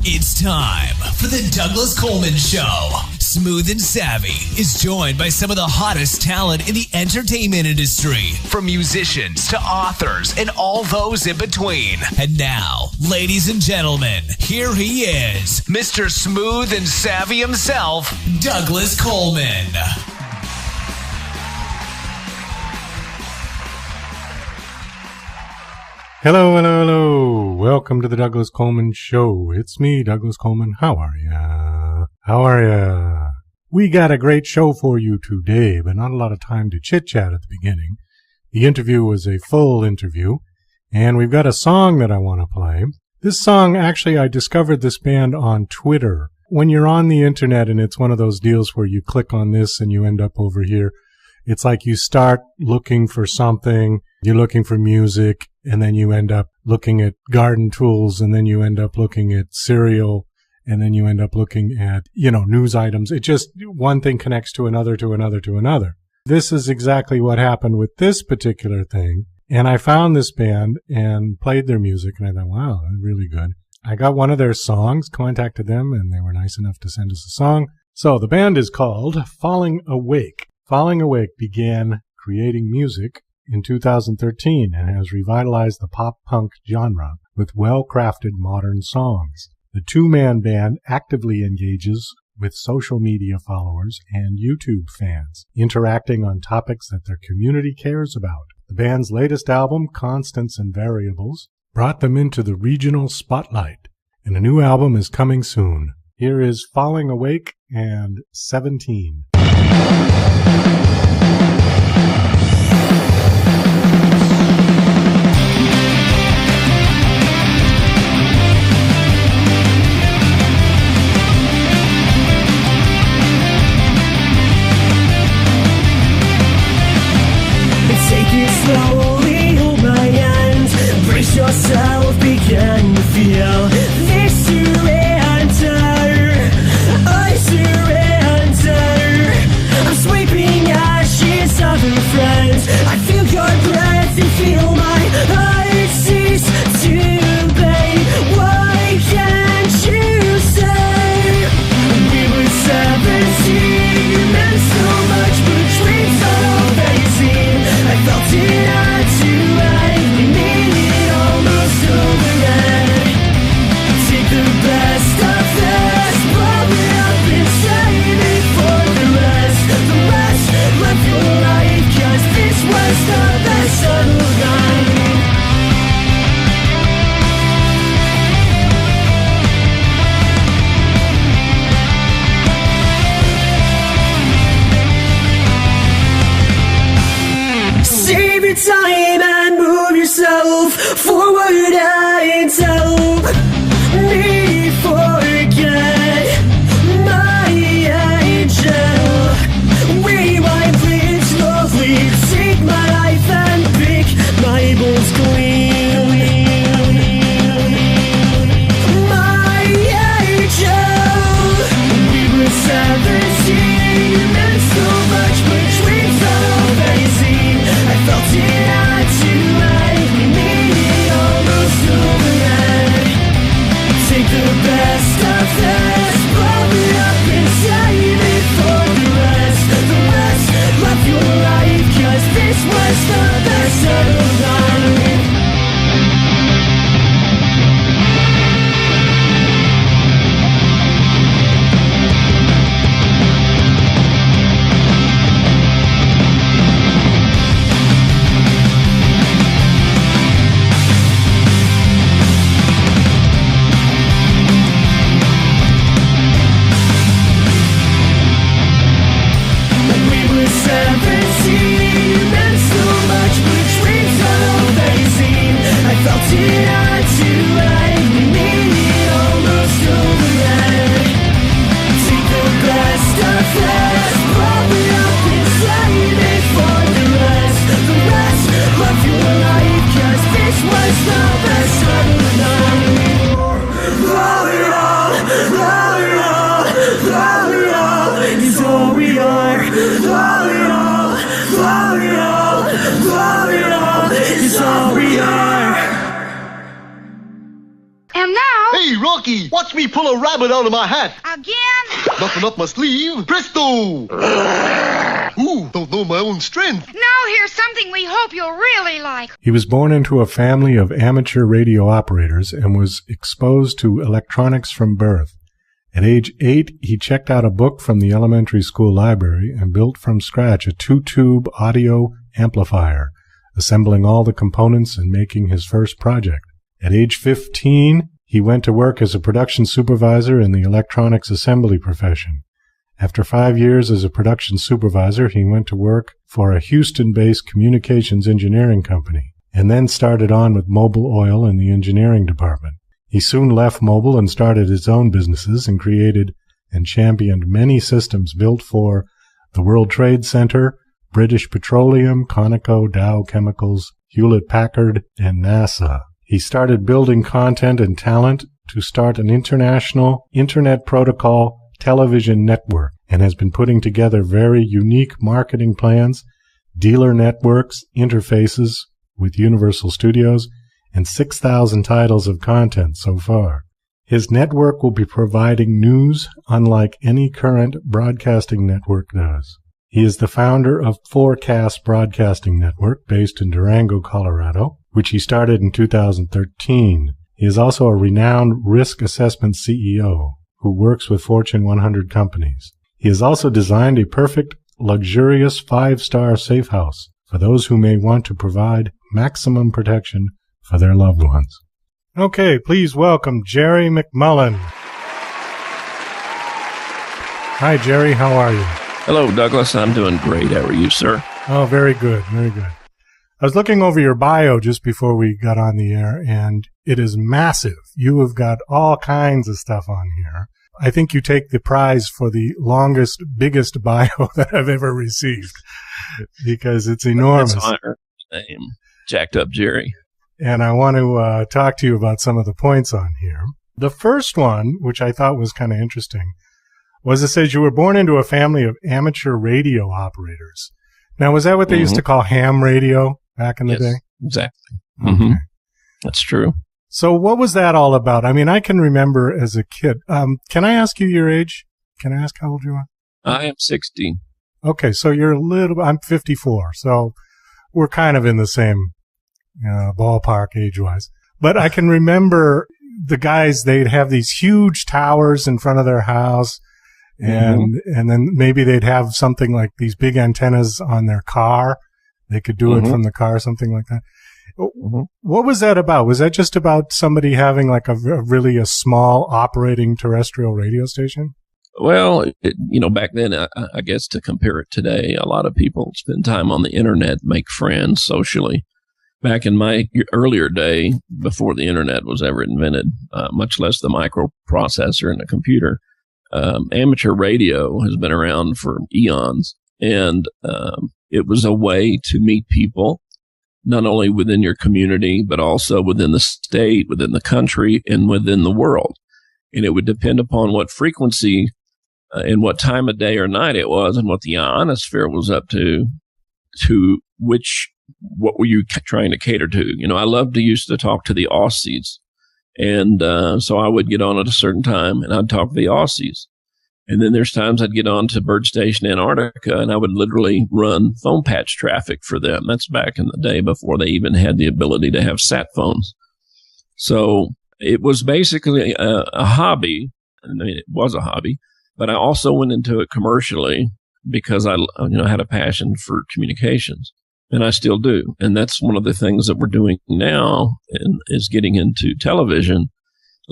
It's time for the Douglas Coleman Show. Smooth and Savvy is joined by some of the hottest talent in the entertainment industry, from musicians to authors and all those in between. And now, ladies and gentlemen, here he is, Mr. Smooth and Savvy himself, Douglas Coleman. Hello. Welcome to the Douglas Coleman Show. It's me, Douglas Coleman. How are ya? We got a great show for you today, but not a lot of time to chit-chat at the beginning. The interview was a full interview, and we've got a song that I want to play. This song, actually, I discovered this band on Twitter. When you're on the internet and it's one of those deals where you click on this and you end up over here, it's like you start looking for something, you're looking for music, and then you end up looking at garden tools, and then you end up looking at cereal, and then you end up looking at, news items. It just, one thing connects to another, to another, to another. This is exactly what happened with this particular thing. And I found this band and played their music, and I thought, wow, that's really good. I got one of their songs, contacted them, and they were nice enough to send us a song. So the band is called Falling Awake. Falling Awake began creating music in 2013 and has revitalized the pop-punk genre with well-crafted modern songs. The two-man band actively engages with social media followers and YouTube fans, interacting on topics that their community cares about. The band's latest album, Constants and Variables, brought them into the regional spotlight, and a new album is coming soon. Here is Falling Awake and 17. Slowly hold my hand, brace yourself, begin to feel this surrender. I surrender. I'm sweeping ashes of a friend. I feel your breath and feel my heart cease to beat. Why can't you say we were 17? You meant so much, but dreams are all vague. I felt it hard to hide. We made it almost over yet. Take the best of this, blow it up and save it for the rest. The rest, live your life, 'cause this was the best of life. Save your time and move yourself forward and help me forget my angel. Rewind, please, slowly take my life and pick my bones clean. My angel, we were 17, you meant so much, but dreams are all vague. I felt it hard to hide. We made it almost over yet. Take the best of this, blow it up and save it for the rest. The rest, love your life, 'cause this was the best of life. Hey, watch me pull a rabbit out of my hat. Again? Nothing up my sleeve. Presto! Ooh, don't know my own strength. Now here's something we hope you'll really like. He was born into a family of amateur radio operators and was exposed to electronics from birth. At age 8, he checked out a book from the elementary school library and built from scratch a 2-tube audio amplifier, assembling all the components and making his first project. At age 15, he went to work as a production supervisor in the electronics assembly profession. After 5 years as a production supervisor, he went to work for a Houston-based communications engineering company, and then started on with Mobil Oil in the engineering department. He soon left Mobil and started his own businesses and created and championed many systems built for the World Trade Center, British Petroleum, Conoco, Dow Chemicals, Hewlett-Packard, and NASA. He started building content and talent to start an international Internet Protocol television network and has been putting together very unique marketing plans, dealer networks, interfaces with Universal Studios, and 6,000 titles of content so far. His network will be providing news unlike any current broadcasting network does. He is the founder of Forecast Broadcasting Network based in Durango, Colorado, which he started in 2013. He is also a renowned risk assessment CEO who works with Fortune 100 companies. He has also designed a perfect, luxurious 5-star safe house for those who may want to provide maximum protection for their loved ones. Okay, please welcome Jerry McMullin. Hi, Jerry. How are you? Hello, Douglas. I'm doing great. How are you, sir? Oh, very good. Very good. I was looking over your bio just before we got on the air, and it is massive. You have got all kinds of stuff on here. I think you take the prize for the longest, biggest bio that I've ever received because it's enormous. That's my name, Jacked Up Jerry. And I want to talk to you about some of the points on here. The first one, which I thought was kind of interesting, was it says you were born into a family of amateur radio operators. Now, was that what they used to call ham radio back in the day? Exactly. Okay. That's true. So what was that all about? I mean, I can remember as a kid. Can I ask you your age? Can I ask how old you are? I am 60. Okay, so you're a little, I'm 54, so we're kind of in the same ballpark age-wise. But I can remember the guys, they'd have these huge towers in front of their house, and then maybe they'd have something like these big antennas on their car. They could do it from the car, something like that. What was that about? Was that just about somebody having like a really small operating terrestrial radio station? Well, back then, I guess to compare it today, a lot of people spend time on the internet, make friends socially. Back in my earlier day, before the internet was ever invented, much less the microprocessor and the computer, amateur radio has been around for eons. And it was a way to meet people, not only within your community, but also within the state, within the country, and within the world. And it would depend upon what frequency and what time of day or night it was and what the ionosphere was up to what were you trying to cater to? I loved to used to talk to the Aussies. And so I would get on at a certain time and I'd talk to the Aussies. And then there's times I'd get on to Bird Station Antarctica and I would literally run phone patch traffic for them. That's back in the day before they even had the ability to have sat phones. So it was basically a hobby. I mean, it was a hobby, but I also went into it commercially because I had a passion for communications, and I still do. And that's one of the things that we're doing now is getting into television.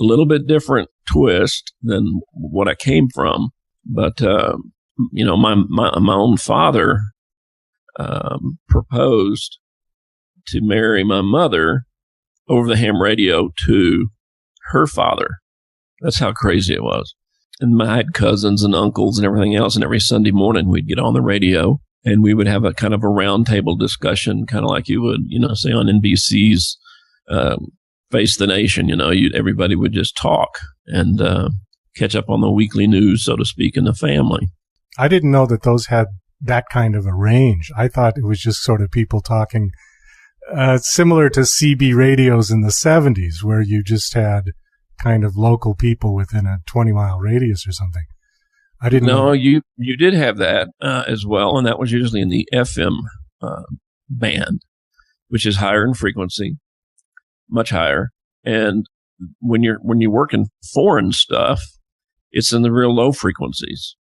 A little bit different twist than what I came from. But, my own father proposed to marry my mother over the ham radio to her father. That's how crazy it was. And I had cousins and uncles and everything else. And every Sunday morning we'd get on the radio and we would have a kind of a roundtable discussion, kind of like you would, say on NBC's Face the Nation. Everybody would just talk and catch up on the weekly news, so to speak, in the family. I didn't know that those had that kind of a range. I thought it was just sort of people talking similar to CB radios in the 70s, where you just had kind of local people within a 20-mile radius or something. I didn't know. No, you did have that as well, and that was usually in the FM band, which is higher in frequency, much higher. And when you're working foreign stuff, it's in the real low frequencies.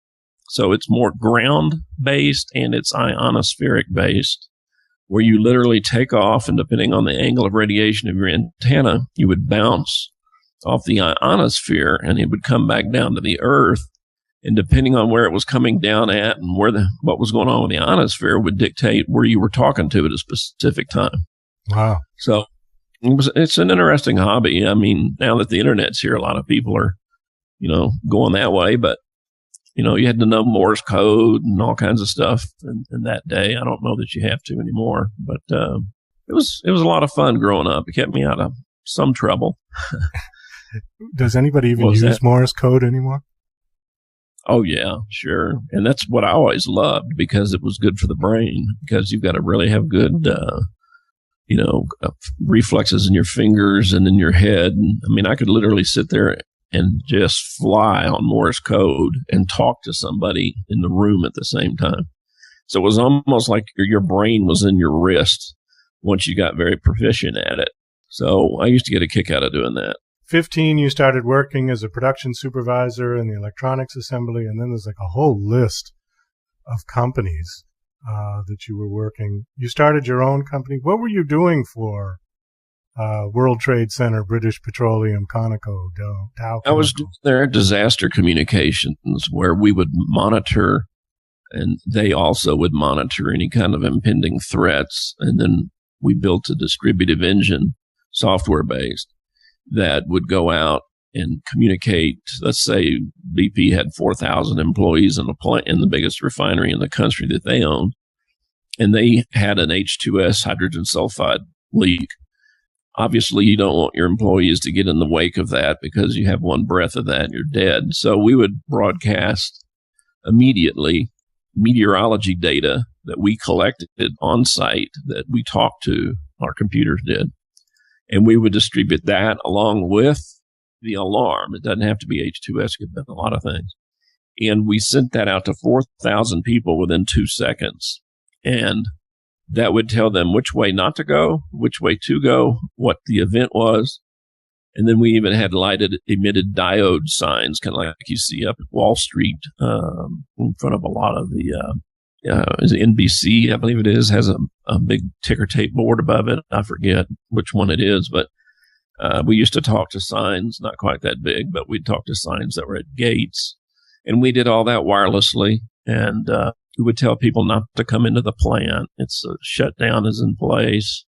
So it's more ground based and it's ionospheric based, where you literally take off, and depending on the angle of radiation of your antenna, you would bounce off the ionosphere and it would come back down to the earth. And depending on where it was coming down at and what was going on with the ionosphere would dictate where you were talking to at a specific time. Wow. So it's an interesting hobby. I mean, now that the internet's here, a lot of people are, going that way, but you had to know Morse code and all kinds of stuff in that day. I don't know that you have to anymore, but it was a lot of fun growing up. It kept me out of some trouble. Does anybody even use Morse code anymore? Oh, yeah, sure. And that's what I always loved, because it was good for the brain, because you've got to really have good, reflexes in your fingers and in your head. And, I mean, I could literally sit there and just fly on Morse code and talk to somebody in the room at the same time. So it was almost like your brain was in your wrist once you got very proficient at it. So I used to get a kick out of doing that. 15, you started working as a production supervisor in the electronics assembly, and then there's like a whole list of companies that you were working. You started your own company. What were you doing for World Trade Center, British Petroleum, Conoco, Dow? I was there at Disaster Communications, where we would monitor, and they also would monitor any kind of impending threats. And then we built a distributive engine, software-based, that would go out and communicate. Let's say BP had 4,000 employees in the biggest refinery in the country that they owned, and they had an H2S, hydrogen sulfide leak. Obviously, you don't want your employees to get in the wake of that, because you have one breath of that and you're dead. So we would broadcast immediately meteorology data that we collected on site, that we talked to, our computers did. And we would distribute that along with the alarm. It doesn't have to be H2S, it could be a lot of things. And we sent that out to 4,000 people within 2 seconds. And that would tell them which way not to go, which way to go, what the event was. And then we even had emitted diode signs, kind of like you see up at Wall Street, in front of a lot of the is it NBC, I believe it is, has a big ticker tape board above it. I forget which one it is, but we used to talk to signs, not quite that big, but we'd talk to signs that were at gates. And we did all that wirelessly. And we would tell people not to come into the plant. It's shutdown is in place.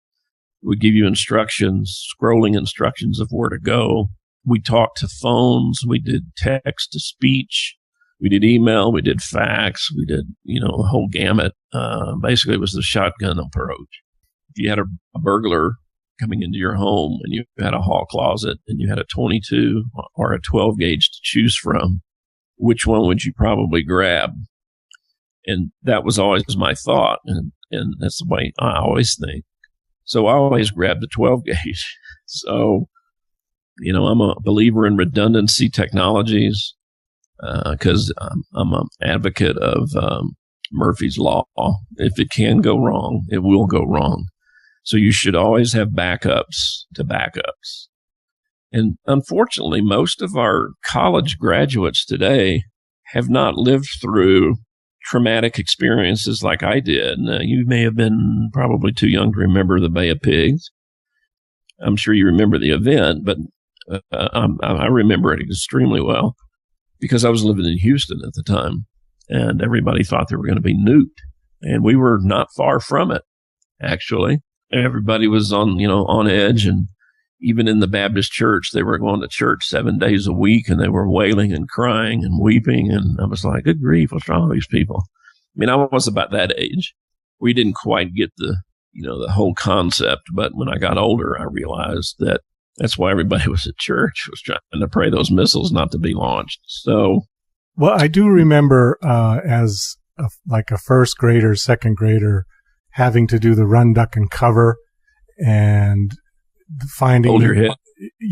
We give you instructions, scrolling instructions of where to go. We talked to phones. We did text to speech. We did email, we did fax, we did, the whole gamut. Basically, it was the shotgun approach. If you had a burglar coming into your home and you had a hall closet and you had a 22 or a 12 gauge to choose from, which one would you probably grab? And that was always my thought. And that's the way I always think. So I always grabbed the 12 gauge. So, I'm a believer in redundancy technologies. Because I'm an advocate of Murphy's Law. If it can go wrong, it will go wrong. So you should always have backups to backups. And unfortunately, most of our college graduates today have not lived through traumatic experiences like I did. Now, you may have been probably too young to remember the Bay of Pigs. I'm sure you remember the event, but I remember it extremely well, because I was living in Houston at the time, and everybody thought they were going to be nuked. And we were not far from it, actually. Everybody was on edge. And even in the Baptist church, they were going to church 7 days a week, and they were wailing and crying and weeping. And I was like, good grief, what's wrong with these people? I mean, I was about that age. We didn't quite get the whole concept. But when I got older, I realized that that's why everybody was at church, was trying to pray those missiles not to be launched. So, well, I do remember as a first grader, second grader, having to do the run, duck, and cover, and finding hold your head.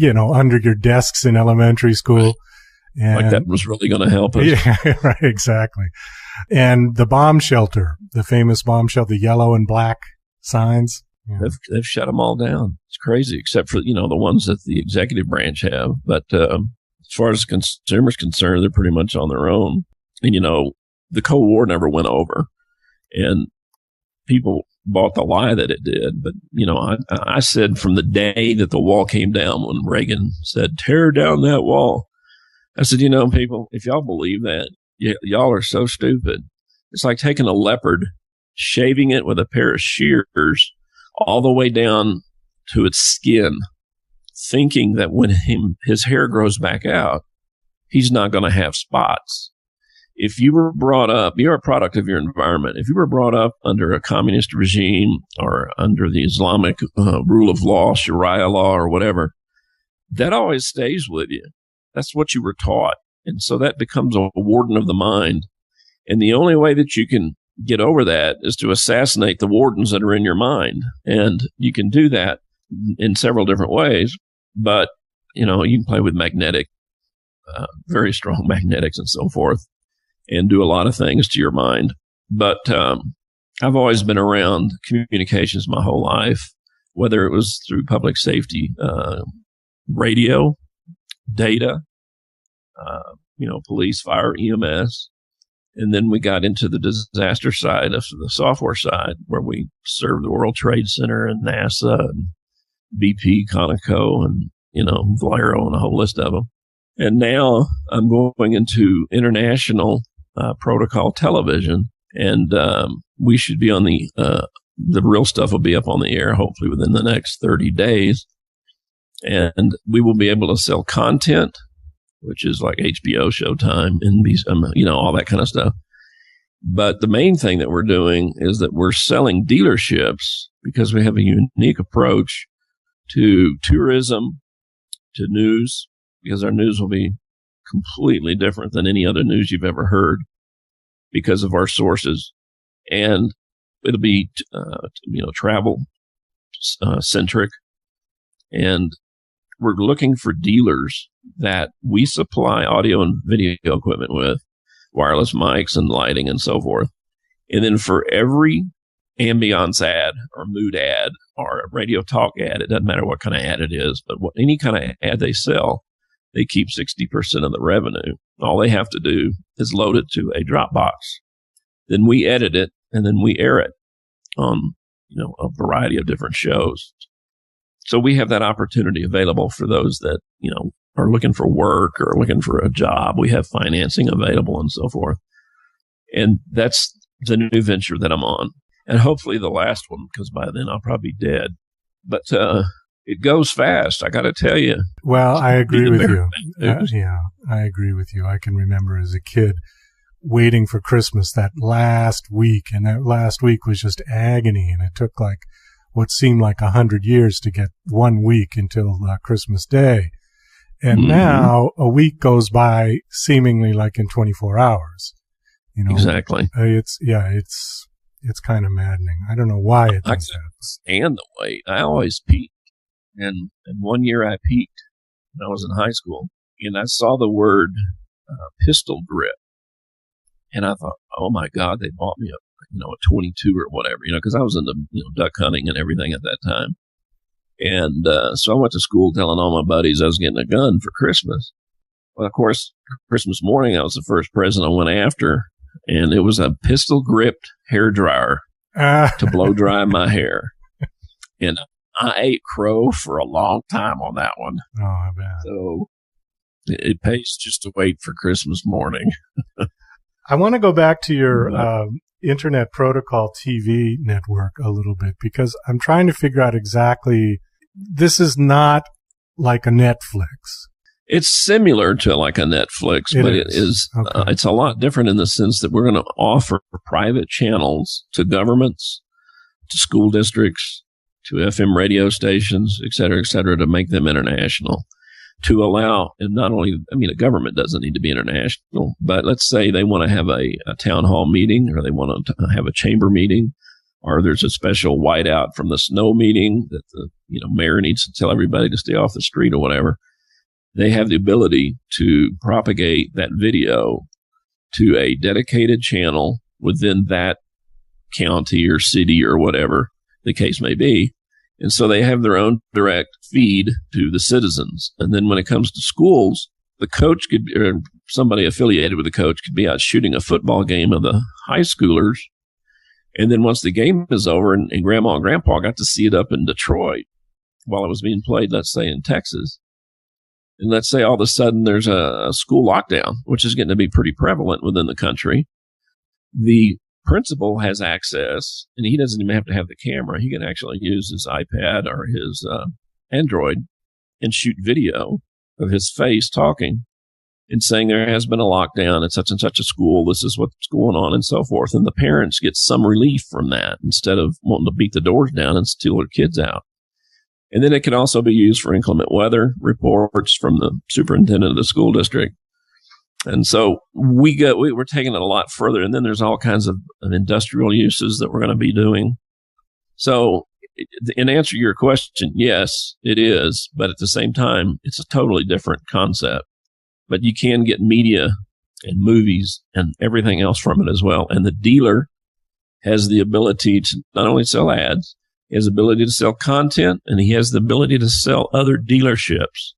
under your desks in elementary school. And, like that was really going to help us. Yeah, right, exactly. And the bomb shelter, the famous bomb shelter, the yellow and black signs. Yeah. They've shut them all down. It's crazy, except for, the ones that the executive branch have. But as far as consumers concerned, they're pretty much on their own. And, the Cold War never went over. And people bought the lie that it did. But, I said from the day that the wall came down, when Reagan said, tear down that wall, I said, people, if y'all believe that, y'all are so stupid. It's like taking a leopard, shaving it with a pair of shears all the way down to its skin, thinking that when his hair grows back out, he's not going to have spots. If you were brought up, you're a product of your environment. If you were brought up under a communist regime or under the Islamic rule of law, Sharia law or whatever, that always stays with you. That's what you were taught. And so that becomes a warden of the mind. And the only way that you can get over that is to assassinate the wardens that are in your mind. And you can do that in several different ways. But, you can play with very strong magnetics and so forth, and do a lot of things to your mind. But I've always been around communications my whole life, whether it was through public safety, radio, data, police, fire, EMS. And then we got into the disaster side of the software side, where we served the World Trade Center and NASA and BP, Conoco, and, Valero, and a whole list of them. And now I'm going into international protocol television, and we should be on the real stuff will be up on the air hopefully within the next 30 days. And we will be able to sell content, which is like HBO, Showtime, NBC, all that kind of stuff. But the main thing that we're doing is that we're selling dealerships, because we have a unique approach to tourism, to news, because our news will be completely different than any other news you've ever heard because of our sources. And it'll be, travel centric. And we're looking for dealers that we supply audio and video equipment with, wireless mics and lighting and so forth. And then for every ambiance ad or mood ad or a radio talk ad, it doesn't matter what kind of ad it is, but any kind of ad they sell, they keep 60% of the revenue. All they have to do is load it to a Dropbox. Then we edit it, and then we air it on, a variety of different shows. So we have that opportunity available for those that, are looking for work or looking for a job. We have financing available and so forth. And that's the new venture that I'm on. And hopefully the last one, because by then I'll probably be dead. But it goes fast, I got to tell you. Well, I agree with you. Yeah, I agree with you. I can remember as a kid waiting for Christmas that last week, and that last week was just agony, and it took like what seemed like 100 years to get 1 week until Christmas Day. And now a week goes by seemingly like in 24 hours. Exactly. It's kind of maddening. I don't know why it does that. Stand the wait. I always peaked. And 1 year I peaked when I was in high school, and I saw the word pistol grip. And I thought, oh my God, they bought me a 22 or whatever, because I was into duck hunting and everything at that time. And so I went to school telling all my buddies I was getting a gun for Christmas. Well, of course, Christmas morning, I was the first present I went after, and it was a pistol-gripped hair dryer to blow dry my hair. And I ate crow for a long time on that one. Oh, I bet. So it pays just to wait for Christmas morning. I want to go back to your Internet Protocol TV network a little bit, because I'm trying to figure out exactly, this is not like a Netflix. It's similar to like a Netflix, but it is okay. It's a lot different in the sense that we're going to offer private channels to governments, to school districts, to FM radio stations, et cetera, to make them international. To allow, and not only, a government doesn't need to be international, but let's say they want to have a town hall meeting, or they want to have a chamber meeting or there's a special whiteout from the snow meeting that the mayor needs to tell everybody to stay off the street or whatever, they have the ability to propagate that video to a dedicated channel within that county or city or whatever the case may be. And so they have their own direct feed to the citizens. And then when it comes to schools, the coach could, or somebody affiliated with the coach could be out shooting a football game of the high schoolers. And then once the game is over and grandma and grandpa got to see it up in Detroit while it was being played, let's say in Texas. And let's say all of a sudden there's a school lockdown, which is getting to be pretty prevalent within the country. The principal has access, and he doesn't even have to have the camera. He can actually use his iPad or his Android and shoot video of his face talking and saying there has been a lockdown at such and such a school. This is what's going on and so forth. And the parents get some relief from that instead of wanting to beat the doors down and steal their kids out. And then it can also be used for inclement weather reports from the superintendent of the school district. And so we're taking it a lot further. And then there's all kinds of industrial uses that we're going to be doing. So in answer to your question, yes, it is. But at the same time, it's a totally different concept. But you can get media and movies and everything else from it as well. And the dealer has the ability to not only sell ads, he has the ability to sell content, and he has the ability to sell other dealerships.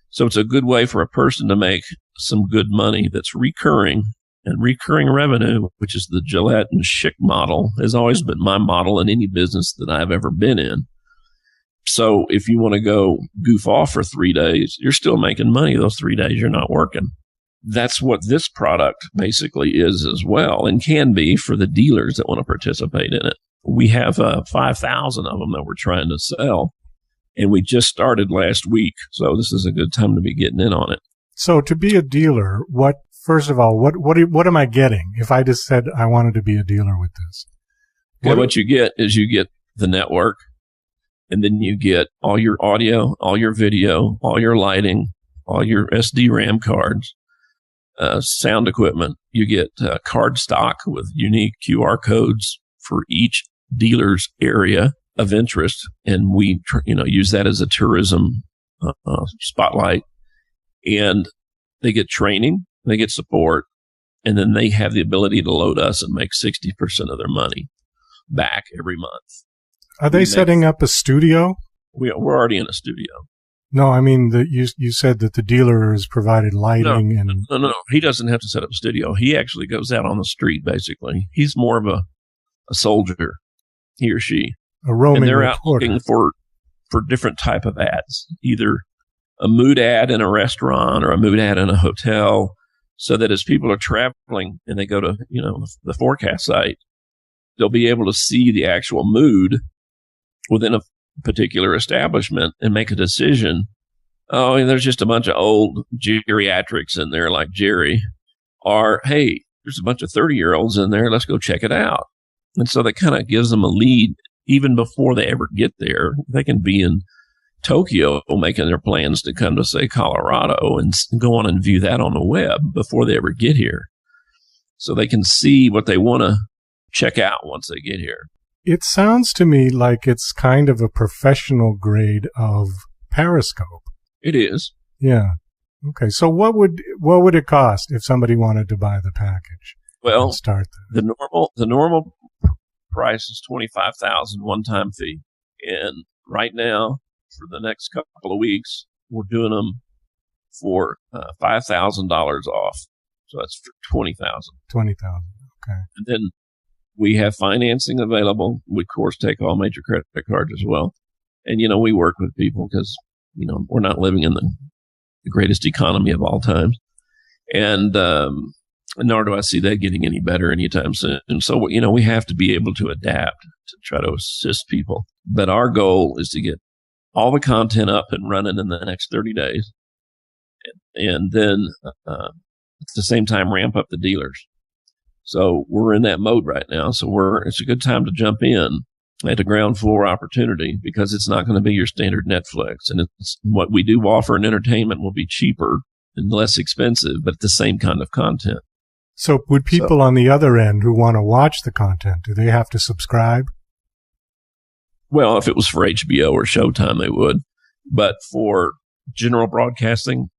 So it's a good way for a person to make some good money that's recurring, and recurring revenue, which is the Gillette and Schick model, has always been my model in any business that I've ever been in. So if you want to go goof off for 3 days, you're still making money those 3 days you're not working. That's what this product basically is as well, and can be for the dealers that want to participate in it. We have 5,000 of them that we're trying to sell, and we just started last week. So this is a good time to be getting in on it. So to be a dealer, first of all, what am I getting if I just said I wanted to be a dealer with this? What you get is you get the network, and then you get all your audio, all your video, all your lighting, all your SD-RAM cards, sound equipment. You get card stock with unique QR codes for each dealer's area of interest, and we use that as a tourism spotlight. And they get training, they get support, and then they have the ability to load us and make 60% of their money back every month. Are they setting up a studio? We're already in a studio. No, I mean, you said that the dealer has provided lighting. No. He doesn't have to set up a studio. He actually goes out on the street, basically. He's more of a soldier, he or she. A roaming and they're reporter. Out looking for different type of ads, either a mood ad in a restaurant or a mood ad in a hotel, so that as people are traveling and they go to, the forecast site, they'll be able to see the actual mood within a particular establishment and make a decision. Oh, there's just a bunch of old geriatrics in there like Jerry. Or, hey, there's a bunch of 30-year-olds in there. Let's go check it out. And so that kind of gives them a lead even before they ever get there. They can be in Tokyo making their plans to come to, say, Colorado and go on and view that on the web before they ever get here. So they can see what they want to check out once they get here. It sounds to me like it's kind of a professional grade of Periscope. It is. Yeah. Okay. So what would it cost if somebody wanted to buy the package? Well, start the normal price is $25,000 one-time fee, and right now for the next couple of weeks we're doing them for $5,000 off. So that's for $20,000. $20,000. Okay. And then we have financing available. We, of course, take all major credit cards as well. And, we work with people because, we're not living in the greatest economy of all times. And nor do I see that getting any better anytime soon. And so, we have to be able to adapt to try to assist people. But our goal is to get all the content up and running in the next 30 days. And then at the same time, ramp up the dealers. So we're in that mode right now. So it's a good time to jump in at a ground floor opportunity, because it's not going to be your standard Netflix. And it's what we do offer in entertainment will be cheaper and less expensive, but the same kind of content. So would people on the other end who want to watch the content, do they have to subscribe? Well, if it was for HBO or Showtime, they would. But for general broadcasting,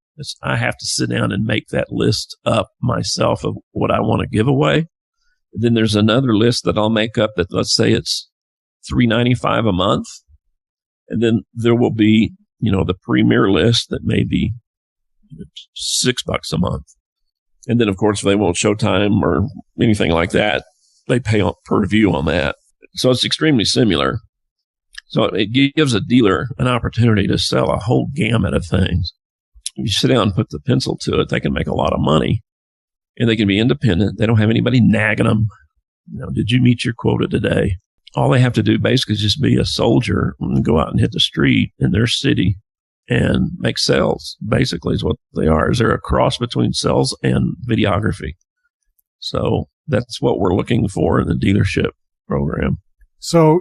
I have to sit down and make that list up myself of what I want to give away. Then there's another list that I'll make up that, let's say it's $3.95 a month. And then there will be, the premier list that may be $6 a month. And then, of course, if they want Showtime or anything like that, they pay per view on that. So it's extremely similar. So it gives a dealer an opportunity to sell a whole gamut of things. If you sit down and put the pencil to it, they can make a lot of money, and they can be independent. They don't have anybody nagging them. Did you meet your quota today? All they have to do basically is just be a soldier and go out and hit the street in their city and make sales. Basically is what they are. Is there a cross between sales and videography? So that's what we're looking for in the dealership program. So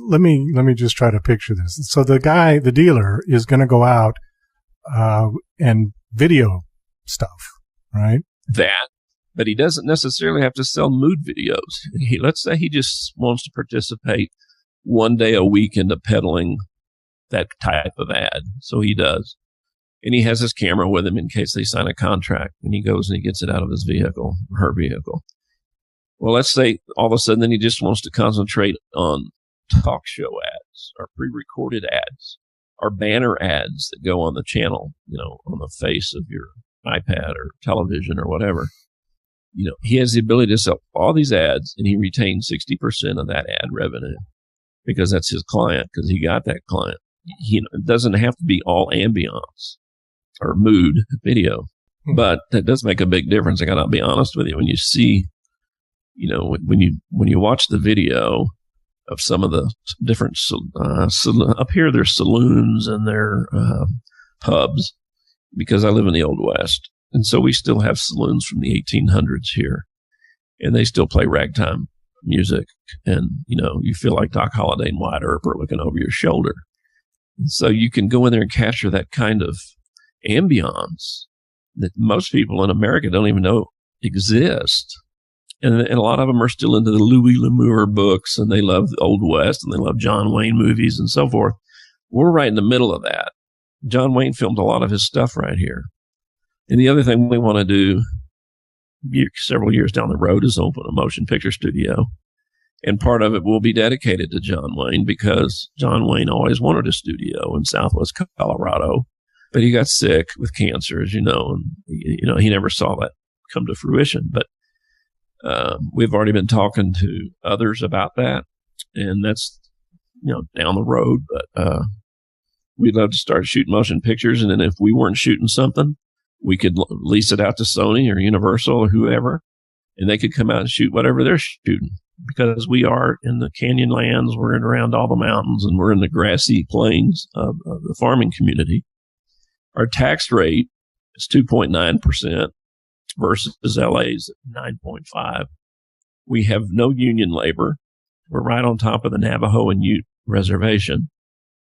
let me just try to picture this. So the dealer is going to go out and video stuff, right? But he doesn't necessarily have to sell mood videos. Let's say he just wants to participate one day a week into peddling that type of ad. So he does. And he has his camera with him in case they sign a contract, and he goes and he gets it out of his vehicle, her vehicle. Well, let's say all of a sudden then he just wants to concentrate on talk show ads or pre-recorded ads or banner ads that go on the channel, on the face of your iPad or television or whatever. He has the ability to sell all these ads, and he retains 60% of that ad revenue because that's his client, because he got that client. It doesn't have to be all ambiance or mood video, but that does make a big difference. I got to be honest with you. When you see, when you watch the video of some of the different, up here, there's saloons and their pubs, because I live in the Old West. And so we still have saloons from the 1800s here, and they still play ragtime music. And, you feel like Doc Holliday and Wyatt Earp are looking over your shoulder. And so you can go in there and capture that kind of ambiance that most people in America don't even know exist. And a lot of them are still into the Louis L'Amour books, and they love the Old West, and they love John Wayne movies and so forth. We're right in the middle of that. John Wayne filmed a lot of his stuff right here. And the other thing we want to do several years down the road is open a motion picture studio. And part of it will be dedicated to John Wayne, because John Wayne always wanted a studio in Southwest Colorado, but he got sick with cancer, as you know, and he never saw that come to fruition. But we've already been talking to others about that, and that's down the road. But we'd love to start shooting motion pictures, and then if we weren't shooting something, we could lease it out to Sony or Universal or whoever, and they could come out and shoot whatever they're shooting. Because we are in the canyon lands, we're in around all the mountains, and we're in the grassy plains of the farming community. Our tax rate is 2.9% versus LA's 9.5%. We have no union labor. We're right on top of the Navajo and Ute reservation.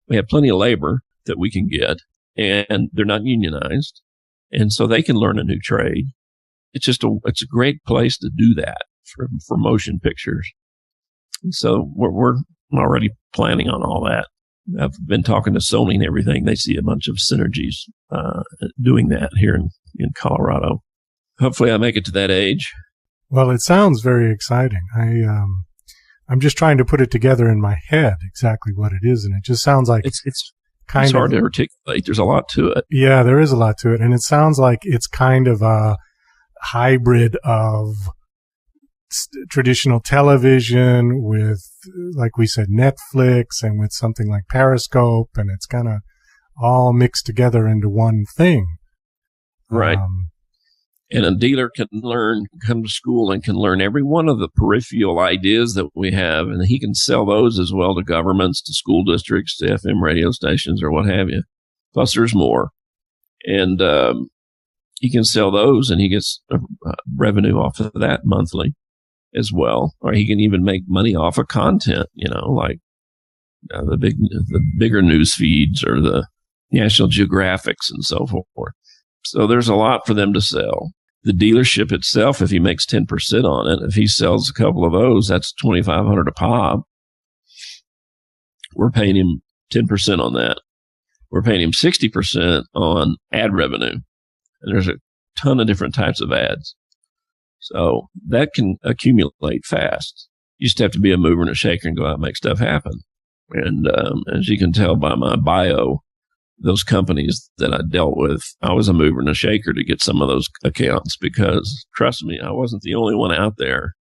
We have plenty of labor that we can get, and they're not unionized. And so they can learn a new trade. It's a great place to do that for motion pictures. And so we're already planning on all that. I've been talking to Sony and everything. They see a bunch of synergies doing that here in Colorado. Hopefully I make it to that age. Well, it sounds very exciting. I'm just trying to put it together in my head exactly what it is, and it just sounds like it's hard to articulate. There's a lot to it. Yeah, there is a lot to it, and it sounds like it's kind of a hybrid of traditional television with, like we said, Netflix, and with something like Periscope, and it's kind of all mixed together into one thing. Right. And a dealer can come to school and can learn every one of the peripheral ideas that we have, and he can sell those as well to governments, to school districts, to FM radio stations, or what have you. Plus, there's more. And he can sell those, and he gets revenue off of that monthly as well. Or he can even make money off of content, like the bigger news feeds or the National Geographics and so forth. So there's a lot for them to sell. The dealership itself, if he makes 10% on it, if he sells a couple of those, that's $2,500 a pop. we're paying him 10% on that. We're paying him 60% on ad revenue. And there's a ton of different types of ads. So that can accumulate fast. You just have to be a mover and a shaker and go out and make stuff happen. And as you can tell by my bio, those companies that I dealt with, I was a mover and a shaker to get some of those accounts because, trust me, I wasn't the only one out there.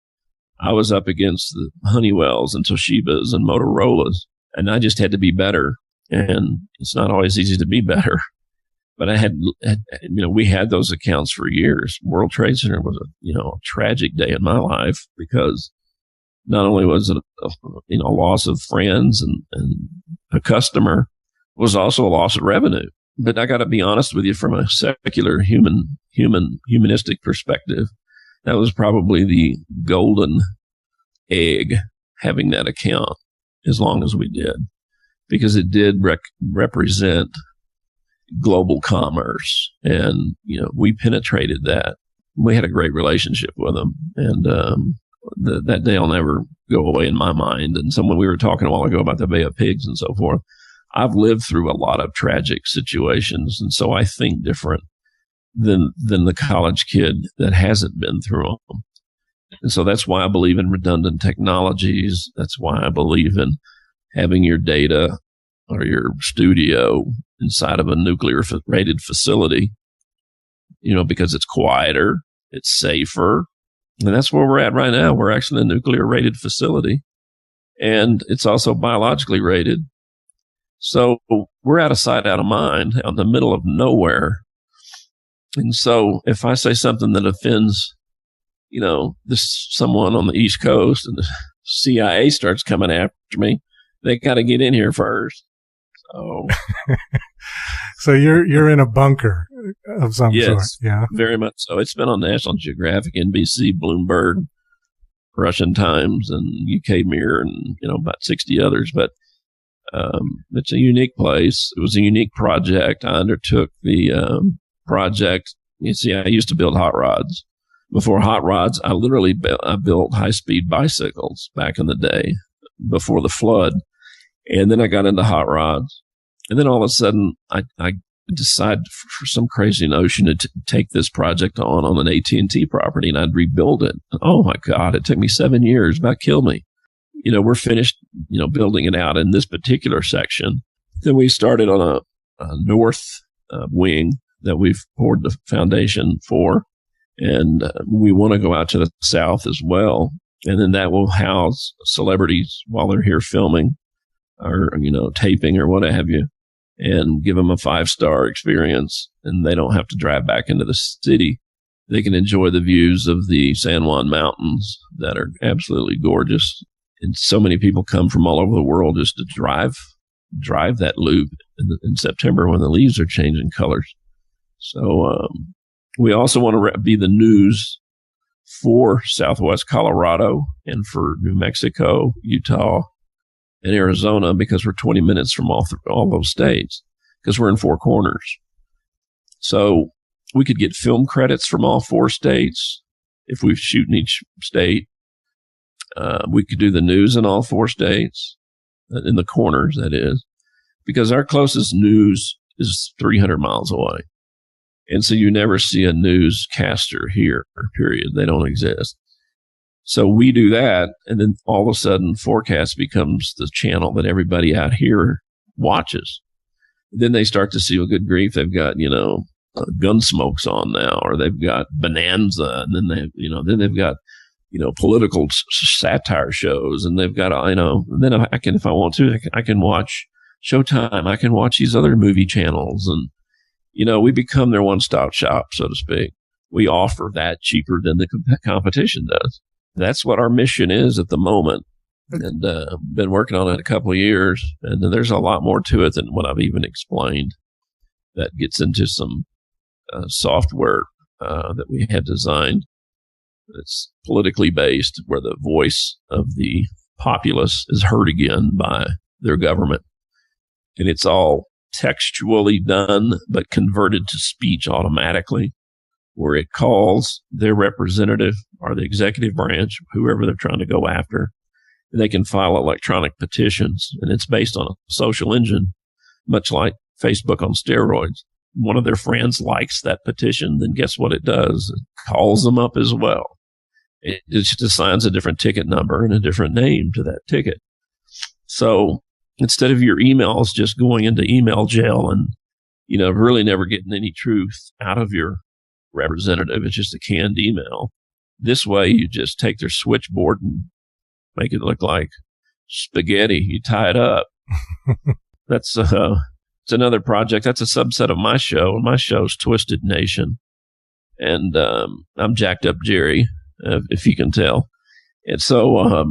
I was up against the Honeywells and Toshibas and Motorola's, and I just had to be better. And it's not always easy to be better. But I had we had those accounts for years. World Trade Center was a tragic day in my life because not only was it a loss of friends and a customer, it was also a loss of revenue. But I got to be honest with you, from a secular humanistic perspective, that was probably the golden egg, having that account as long as we did, because it did represent global commerce. And, we penetrated that. We had a great relationship with them. And that day will never go away in my mind. And when we were talking a while ago about the Bay of Pigs and so forth, I've lived through a lot of tragic situations. And so I think different than the college kid that hasn't been through them. And so that's why I believe in redundant technologies. That's why I believe in having your data or your studio inside of a nuclear rated facility, because it's quieter, it's safer. And that's where we're at right now. We're actually in a nuclear rated facility, and it's also biologically rated. So we're out of sight, out of mind, out in the middle of nowhere. And so if I say something that offends, someone on the East Coast and the CIA starts coming after me, they got to get in here first. So, so you're in a bunker of some sort. Yeah, very much so. It's been on National Geographic, NBC, Bloomberg, Russian Times, and UK Mirror, and about 60 others. But it's a unique place. It was a unique project. I undertook the project. You see, I used to build hot rods. Before hot rods, I literally built high-speed bicycles back in the day before the flood. And then I got into hot rods. And then all of a sudden, I decided for some crazy notion to take this project on an AT&T property, and I'd rebuild it. Oh, my God, it took me 7 years. About killed me. We're finished, building it out in this particular section. Then we started on a north wing that we've poured the foundation for. And we want to go out to the south as well. And then that will house celebrities while they're here filming or, taping or what have you, and give them a 5-star experience. And they don't have to drive back into the city. They can enjoy the views of the San Juan Mountains that are absolutely gorgeous. And so many people come from all over the world just to drive that loop in September when the leaves are changing colors. So, we also want to be the news for Southwest Colorado and for New Mexico, Utah, and Arizona, because we're 20 minutes from all those states, because we're in 4 corners. So we could get film credits from all 4 states if we shoot in each state. We could do the news in all 4 states, in the corners, that is, because our closest news is 300 miles away. And so you never see a newscaster here, period. They don't exist. So we do that, and then all of a sudden Forecast becomes the channel that everybody out here watches. Then they start to see, well, good grief, they've got, Gunsmoke's on now, or they've got Bonanza, and then they've got, political satire shows, and they've got, and then I can, if I want to, I can watch Showtime. I can watch these other movie channels, and we become their one-stop shop, so to speak. We offer that cheaper than the competition does. That's what our mission is at the moment. And been working on it a couple of years. And there's a lot more to it than what I've even explained. That gets into some software that we had designed. It's politically based, where the voice of the populace is heard again by their government. And it's all textually done, but converted to speech automatically, where it calls their representative or the executive branch, whoever they're trying to go after, They can file electronic petitions, and it's based on a social engine, much like Facebook on steroids. One of their friends likes that petition, then guess what it does? It calls them up as well. It just assigns a different ticket number and a different name to that ticket. So instead of your emails just going into email jail and, really never getting any truth out of your representative, it's just a canned email. This way, you just take their switchboard and make it look like spaghetti. You tie it up. That's it's another project. That's a subset of my show. My show's Twisted Nation, and I'm Jacked Up Jerry, if you can tell. And so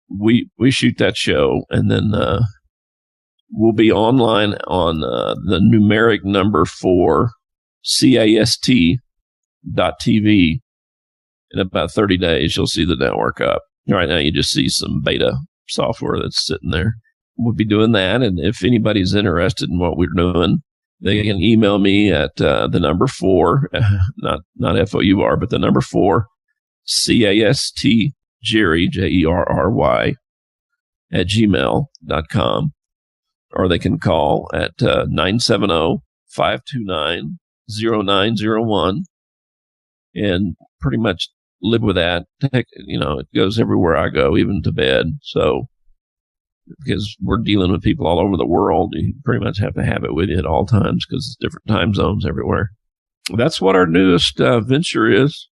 we shoot that show, and then we'll be online on the numeric number 4 CAST.TV. In about 30 days, you'll see the network up. Right now, you just see some beta software that's sitting there. We'll be doing that, and if anybody's interested in what we're doing, they can email me at the number 4, not FOUR, but the number 4, CAST Jerry, JERRY, at gmail.com, or they can call at 970-529-0901 and pretty much live with that. It goes everywhere I go, even to bed. So, because we're dealing with people all over the world, you pretty much have to have it with you at all times because it's different time zones everywhere. That's what our newest venture is.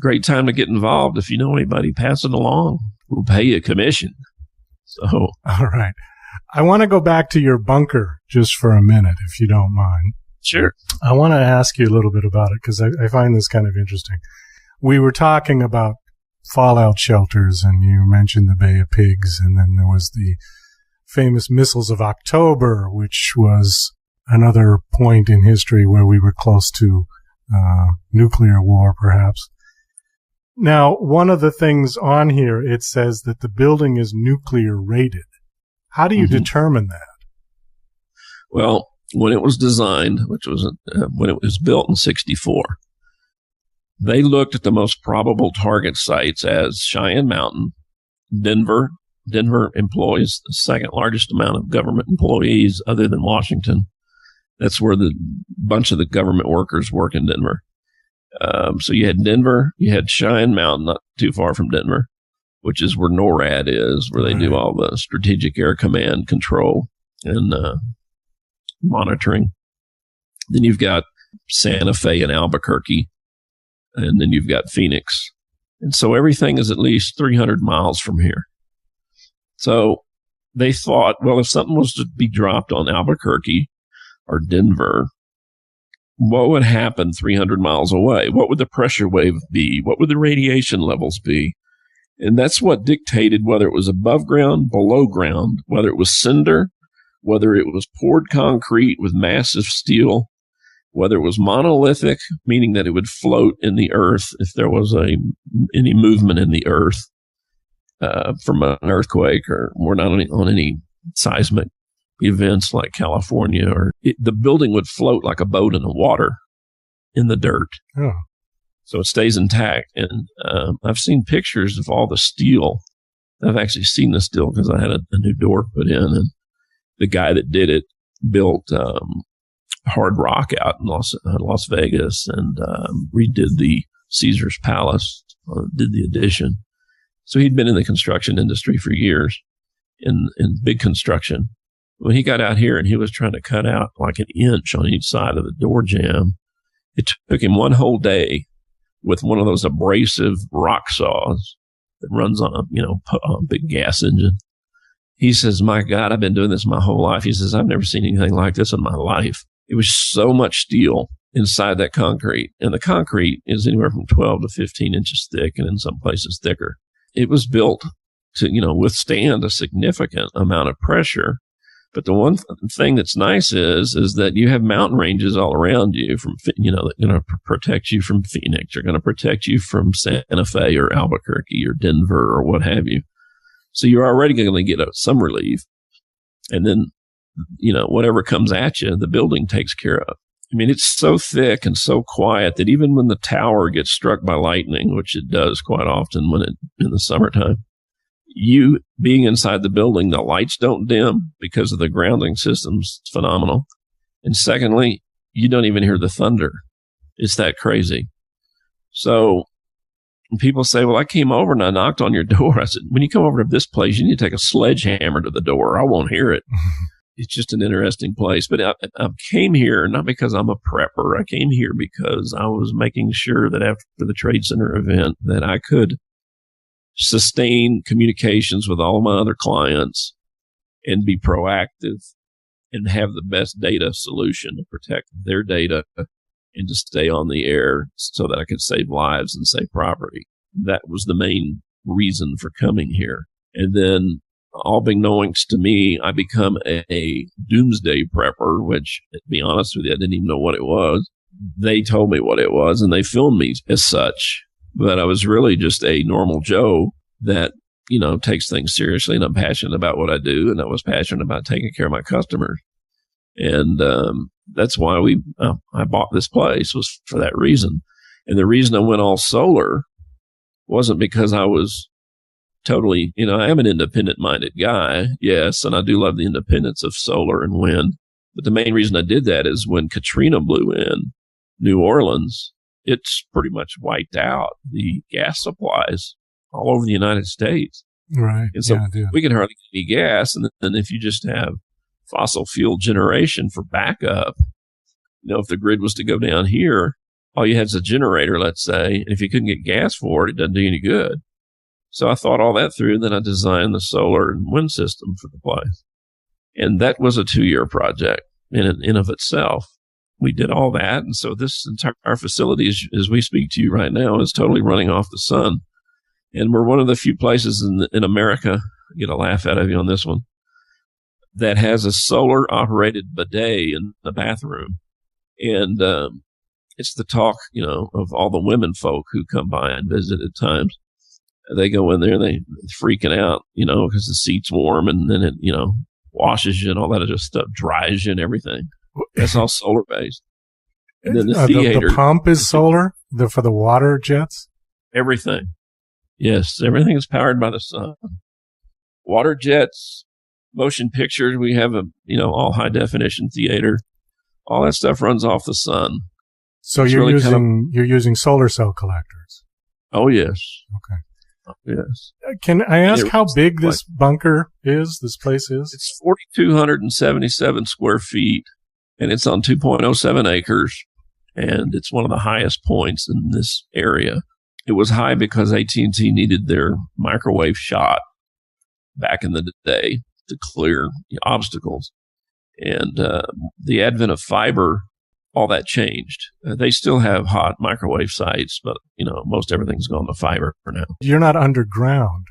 Great time to get involved. If you know anybody, pass it along. We'll pay you a commission. So, all right. I want to go back to your bunker just for a minute, if you don't mind. Sure. I want to ask you a little bit about it because I find this kind of interesting. We were talking about fallout shelters, and you mentioned the Bay of Pigs, and then there was the famous Missiles of October, which was another point in history where we were close to nuclear war, perhaps. Now, one of the things on here, it says that the building is nuclear rated. How do you determine that? Well, when it was designed, which was when it was built in 1964, they looked at the most probable target sites as Cheyenne Mountain, Denver. Denver employs the second largest amount of government employees other than Washington. That's where the bunch of the government workers work in Denver. So you had Denver, you had Cheyenne Mountain, not too far from Denver, which is where NORAD is, where they do all the strategic air command control and monitoring. Then you've got Santa Fe and Albuquerque, and then you've got Phoenix. And so everything is at least 300 miles from here. So they thought, well, if something was to be dropped on Albuquerque or Denver, what would happen 300 miles away? What would the pressure wave be? What would the radiation levels be? And that's what dictated whether it was above ground, below ground, whether it was cinder, whether it was poured concrete with massive steel, whether it was monolithic, meaning that it would float in the earth if there was any movement in the earth from an earthquake, or we're not on any seismic events like California, or the building would float like a boat in the water in the dirt. Oh. So it stays intact. And I've seen pictures of all the steel. I've actually seen the steel because I had a new door put in, and the guy that did it built Hard Rock out in Las Vegas, and redid the Caesar's Palace, did the addition. So he'd been in the construction industry for years, in big construction. When he got out here and he was trying to cut out like an inch on each side of the door jamb, it took him one whole day with one of those abrasive rock saws that runs on a big gas engine. He says, my God, I've been doing this my whole life. He says, I've never seen anything like this in my life. It was so much steel inside that concrete. And the concrete is anywhere from 12 to 15 inches thick, and in some places thicker. It was built to, withstand a significant amount of pressure. But the one thing that's nice is that you have mountain ranges all around you that are going to protect you from Phoenix. They're going to protect you from Santa Fe or Albuquerque or Denver or what have you. So you're already going to get some relief. And then, whatever comes at you, the building takes care of. I mean, it's so thick and so quiet that even when the tower gets struck by lightning, which it does quite often in the summertime, you being inside the building, the lights don't dim because of the grounding system's phenomenal. And secondly, you don't even hear the thunder. It's that crazy. So when people say, well, I came over and I knocked on your door. I said, when you come over to this place, you need to take a sledgehammer to the door. I won't hear it. It's just an interesting place. But I came here not because I'm a prepper. I came here because I was making sure that after the Trade Center event that I could sustain communications with all of my other clients and be proactive and have the best data solution to protect their data and to stay on the air so that I could save lives and save property. That was the main reason for coming here. And then, all beknownst to me, I become a doomsday prepper, which, to be honest with you, I didn't even know what it was. They told me what it was, and they filmed me as such. But I was really just a normal Joe that, takes things seriously, and I'm passionate about what I do, and I was passionate about taking care of my customers. And that's why I bought this place, was for that reason. And the reason I went all solar wasn't because I was totally, I am an independent-minded guy, yes, and I do love the independence of solar and wind. But the main reason I did that is when Katrina blew in New Orleans, it's pretty much wiped out the gas supplies all over the United States. Right. And so we can hardly get any gas. And then if you just have fossil fuel generation for backup, if the grid was to go down here, all you had is a generator, let's say, and if you couldn't get gas for it, it doesn't do any good. So I thought all that through, and then I designed the solar and wind system for the place. And that was a 2-year project in of itself. We did all that. And so this entire facility, as we speak to you right now, is totally running off the sun. And we're one of the few places in America, I get a laugh out of you on this one, that has a solar operated bidet in the bathroom. And it's the talk, of all the women folk who come by and visit at times. They go in there and they're freaking out, because the seat's warm, and then it, washes you and all that other stuff, dries you and everything. That's all solar based. And then the theater. The pump is solar for the water jets? Everything. Yes, everything is powered by the sun. Water jets, motion pictures. We have all high definition theater. All that stuff runs off the sun. So you're using solar cell collectors. Oh yes. Okay. Yes. Can I ask how big this bunker is? This place is? It's 4,277 square feet, and it's on 2.07 acres, and it's one of the highest points in this area. It was high because AT&T needed their microwave shot back in the day to clear obstacles, and the advent of fiber, all that changed. They still have hot microwave sites, but, most everything's gone to fiber for now. You're not underground.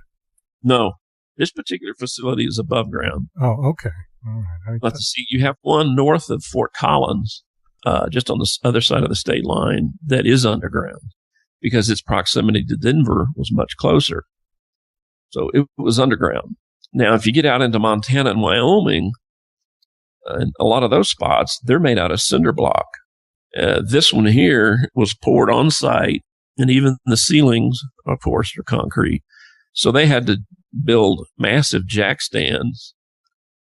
No. This particular facility is above ground. Oh, okay. All right. Let's see. You have one north of Fort Collins, just on the other side of the state line, that is underground because its proximity to Denver was much closer. So it was underground. Now, if you get out into Montana and Wyoming, and a lot of those spots, they're made out of cinder block. This one here was poured on site, and even the ceilings, of course, are concrete. So they had to build massive jack stands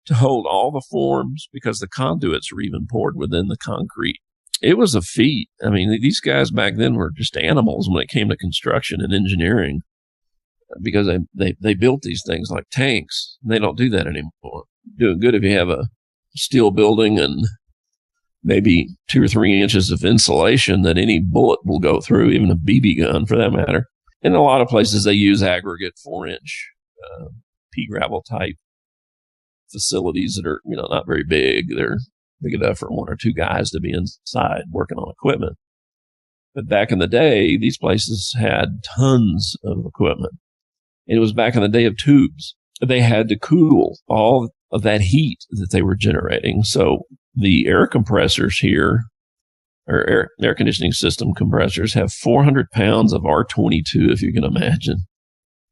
to hold all the forms because the conduits were even poured within the concrete. It was a feat. I mean, these guys back then were just animals when it came to construction and engineering because they built these things like tanks. They don't do that anymore. Doing good if you have a steel building and maybe 2 or 3 inches of insulation that any bullet will go through, even a BB gun for that matter. In a lot of places, they use aggregate 4-inch pea gravel type facilities that are, not very big. They're big enough for 1 or 2 guys to be inside working on equipment. But back in the day, these places had tons of equipment. And it was back in the day of tubes. They had to cool all of that heat that they were generating. So the air compressors here, or air conditioning system compressors, have 400 pounds of R22, if you can imagine.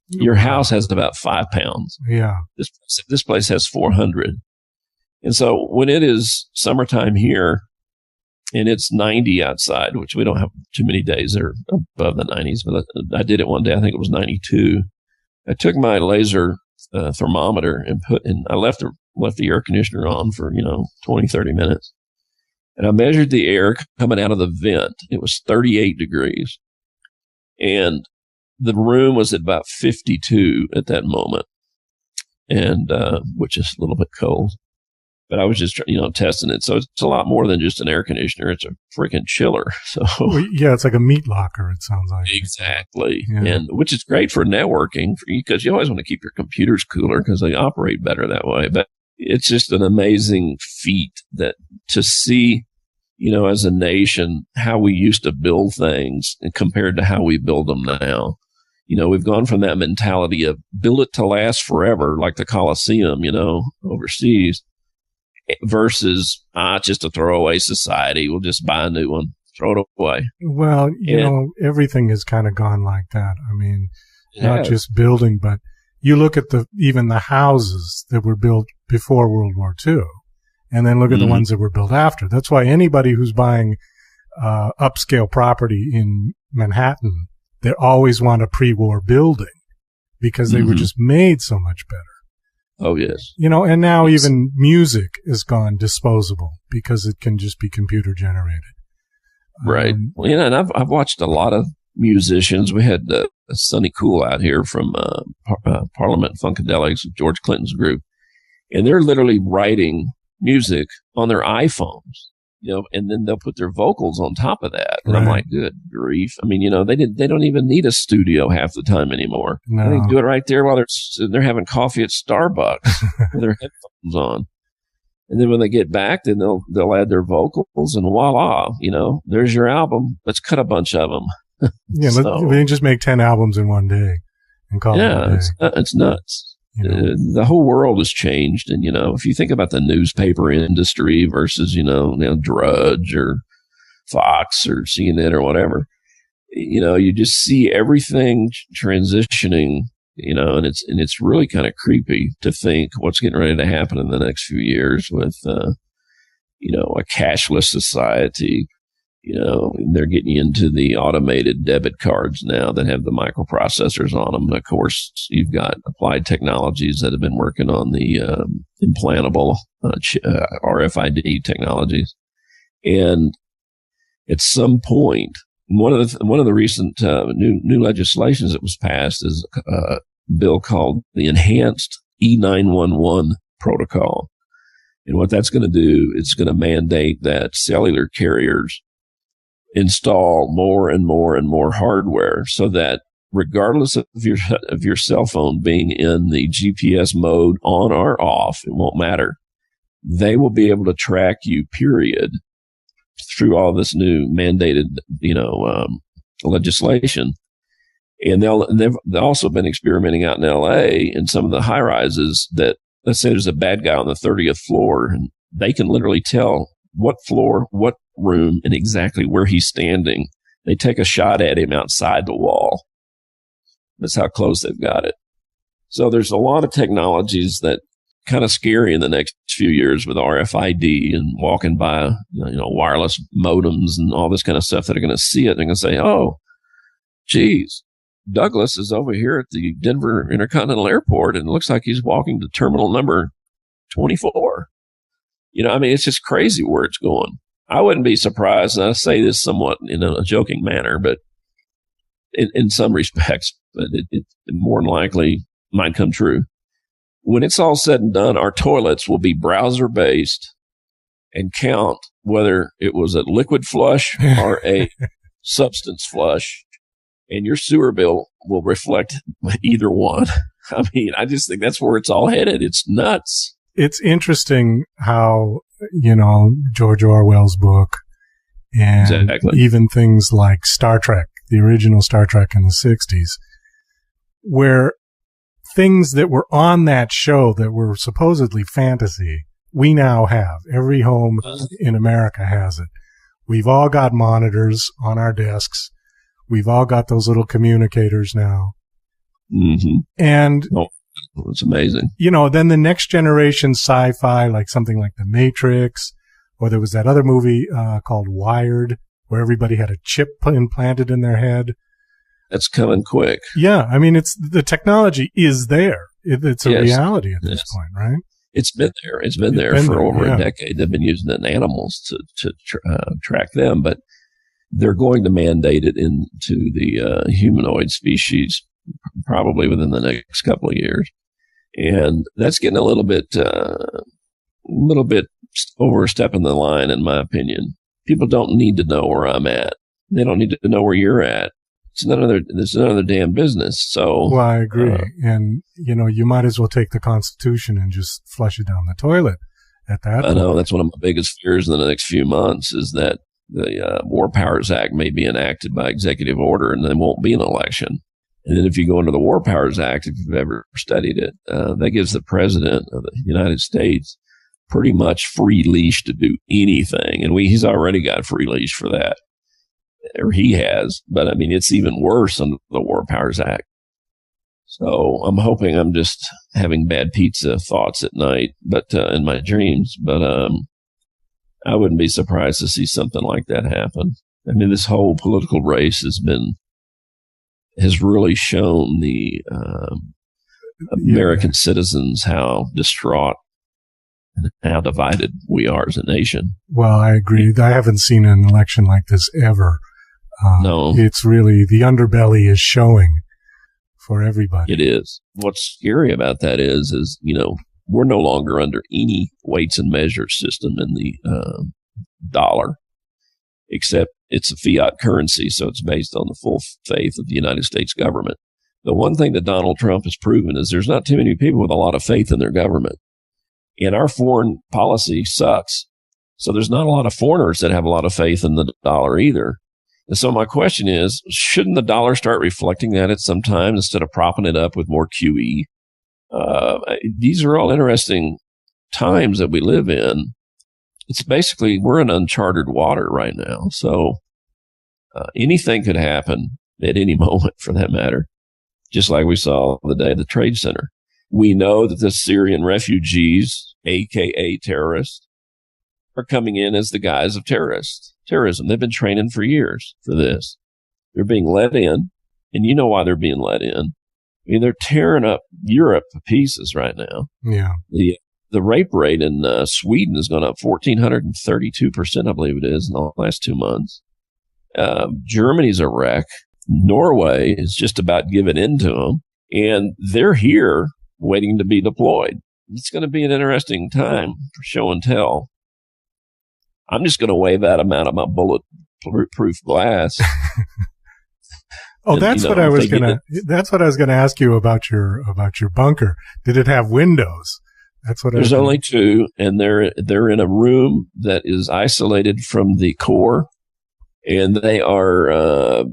Your house has about 5 pounds. Yeah. This place has 400. And so when it is summertime here and it's 90 outside, which we don't have too many days that are above the 90s, but I did it one day. I think it was 92. I took my laser thermometer and I left the air conditioner on for, 20, 30 minutes. And I measured the air coming out of the vent. It was 38 degrees. And the room was at about 52 at that moment, and which is a little bit cold. But I was just, testing it. So it's a lot more than just an air conditioner. It's a freaking chiller. So yeah, it's like a meat locker, it sounds like. Exactly. Yeah. And which is great for networking because you always want to keep your computers cooler because they operate better that way. But it's just an amazing feat that to see, as a nation, how we used to build things and compared to how we build them now. We've gone from that mentality of build it to last forever, like the Coliseum, overseas, versus just a throwaway society. We'll just buy a new one, throw it away. Well, everything has kind of gone like that. I mean, not just building, but you look at even the houses that were built before World War II, and then look at the ones that were built after. That's why anybody who's buying upscale property in Manhattan, they always want a pre-war building because they were just made so much better. Oh, yes. And now even music is gone disposable because it can just be computer generated. Right. And I've watched a lot of musicians. We had Sonny Cool out here from Parliament Funkadelics, George Clinton's group, and they're literally writing music on their iPhones, and then they'll put their vocals on top of that. And I'm like, good grief. I mean, they don't even need a studio half the time anymore. No. They do it right there while they're having coffee at Starbucks with their headphones on. And then when they get back, then they'll add their vocals and voila, there's your album. Let's cut a bunch of them. Yeah. We can just make 10 albums in one day and call it a day. It's nuts. The whole world has changed. And, if you think about the newspaper industry versus, Drudge or Fox or CNN or whatever, you just see everything transitioning, and it's really kind of creepy to think what's getting ready to happen in the next few years with, a cashless society. They're getting into the automated debit cards now that have the microprocessors on them. And of course, you've got Applied Technologies that have been working on the implantable RFID technologies. And at some point, one of the recent new legislations that was passed is a bill called the Enhanced E911 Protocol. And what that's going to do, it's going to mandate that cellular carriers install more and more and more hardware so that regardless of your cell phone being in the GPS mode on or off, it won't matter. They will be able to track you, period, through all this new mandated, legislation. And they've also been experimenting out in LA in some of the high rises that, let's say there's a bad guy on the 30th floor and they can literally tell what floor, what room, and exactly where he's standing. They take a shot at him outside the wall. That's how close they've got it. So there's a lot of technologies that kind of scary in the next few years with RFID and walking by, wireless modems and all this kind of stuff that are going to see it. And they're going to say, oh, geez, Douglas is over here at the Denver Intercontinental Airport and it looks like he's walking to terminal number 24. It's just crazy where it's going. I wouldn't be surprised, and I say this somewhat in a joking manner, but in some respects, but it more than likely might come true. When it's all said and done, our toilets will be browser-based and count whether it was a liquid flush or a substance flush, and your sewer bill will reflect either one. I just think that's where it's all headed. It's nuts. It's interesting how, George Orwell's book and even things like Star Trek, the original Star Trek in the 60s, where things that were on that show that were supposedly fantasy, we now have. Every home in America has it. We've all got monitors on our desks. We've all got those little communicators now. Mm-hmm. And it's amazing. Then the next generation sci-fi, like something like The Matrix, or there was that other movie called Wired, where everybody had a chip implanted in their head. That's coming quick. Yeah, I mean, the technology is there. It's a reality at this point, right? It's been there. It's been there for over a decade. They've been using it in animals to track them, but they're going to mandate it into the humanoid species probably within the next couple of years. And that's getting a little bit overstepping the line, in my opinion. People don't need to know where I'm at. They don't need to know where you're at. It's none of their damn business. So, well, I agree. And, you might as well take the Constitution and just flush it down the toilet at that point. I know that's one of my biggest fears in the next few months is that the War Powers Act may be enacted by executive order and there won't be an election. And then if you go into the War Powers Act, if you've ever studied it, that gives the president of the United States pretty much free leash to do anything. And he's already got free leash for that. Or he has, but I mean, it's even worse under the War Powers Act. So I'm hoping I'm just having bad pizza thoughts at night, but in my dreams. But I wouldn't be surprised to see something like that happen. I mean, this whole political race has really shown the American citizens how distraught and how divided we are as a nation. Well, I agree. I haven't seen an election like this ever. No. It's really, the underbelly is showing for everybody. It is. What's scary about that is, we're no longer under any weights and measures system in the dollar, except it's a fiat currency, so it's based on the full faith of the United States government. The one thing that Donald Trump has proven is there's not too many people with a lot of faith in their government. And our foreign policy sucks. So there's not a lot of foreigners that have a lot of faith in the dollar either. And so my question is, shouldn't the dollar start reflecting that at some time instead of propping it up with more QE? These are all interesting times that we live in. It's basically, we're in uncharted water right now. So anything could happen at any moment for that matter, just like we saw the day of the Trade Center. We know that the Syrian refugees, AKA terrorists, are coming in as the guise of terrorism. They've been training for years for this. They're being let in, and you know why they're being let in. I mean, they're tearing up Europe to pieces right now. Yeah. The rape rate in Sweden has gone up 1,432%, I believe it is, in the last 2 months. Germany's a wreck. Norway is just about giving in to them, and they're here waiting to be deployed. It's going to be an interesting time for show and tell. I'm just going to wave at them out of my bulletproof glass. That's what I was going to ask you about your bunker. Did it have windows? That's what there's only two, and they're in a room that is isolated from the core, and they are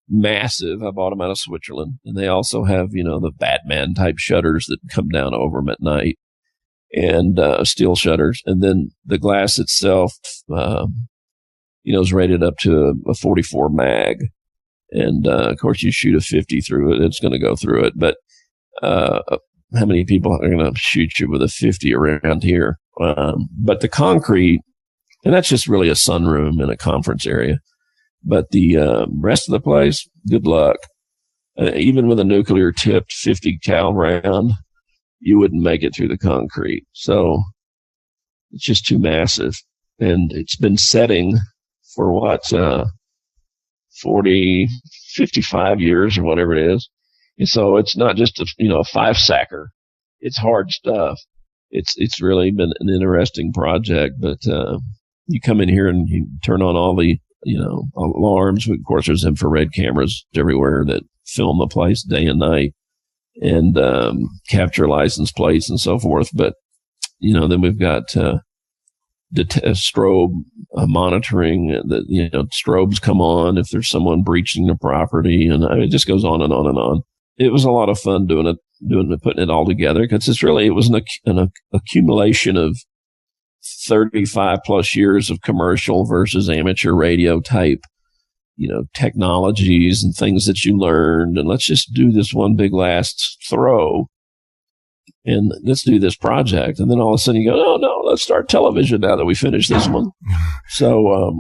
massive. I bought them out of Switzerland, and they also have the Batman type shutters that come down over them at night, and steel shutters, and then the glass itself, is rated up to a 44 mag, and of course you shoot a 50 through it, it's going to go through it, but how many people are going to shoot you with a 50 around here? But the concrete, and that's just really a sunroom in a conference area. But the rest of the place, good luck. Even with a nuclear tipped 50 cal round, you wouldn't make it through the concrete. So it's just too massive. And it's been setting for 55 years or whatever it is. And so it's not just a five-sacker. It's hard stuff. It's really been an interesting project, but you come in here and you turn on all the alarms. Of course, there's infrared cameras everywhere that film the place day and night and capture license plates and so forth. But then we've got strobe monitoring. That strobes come on if there's someone breaching the property, and it just goes on and on and on. It was a lot of fun putting it all together because it was an accumulation of 35 plus years of commercial versus amateur radio type, technologies and things that you learned. And let's just do this one big last throw and let's do this project. And then all of a sudden you go, no, let's start television now that we finished this one. So,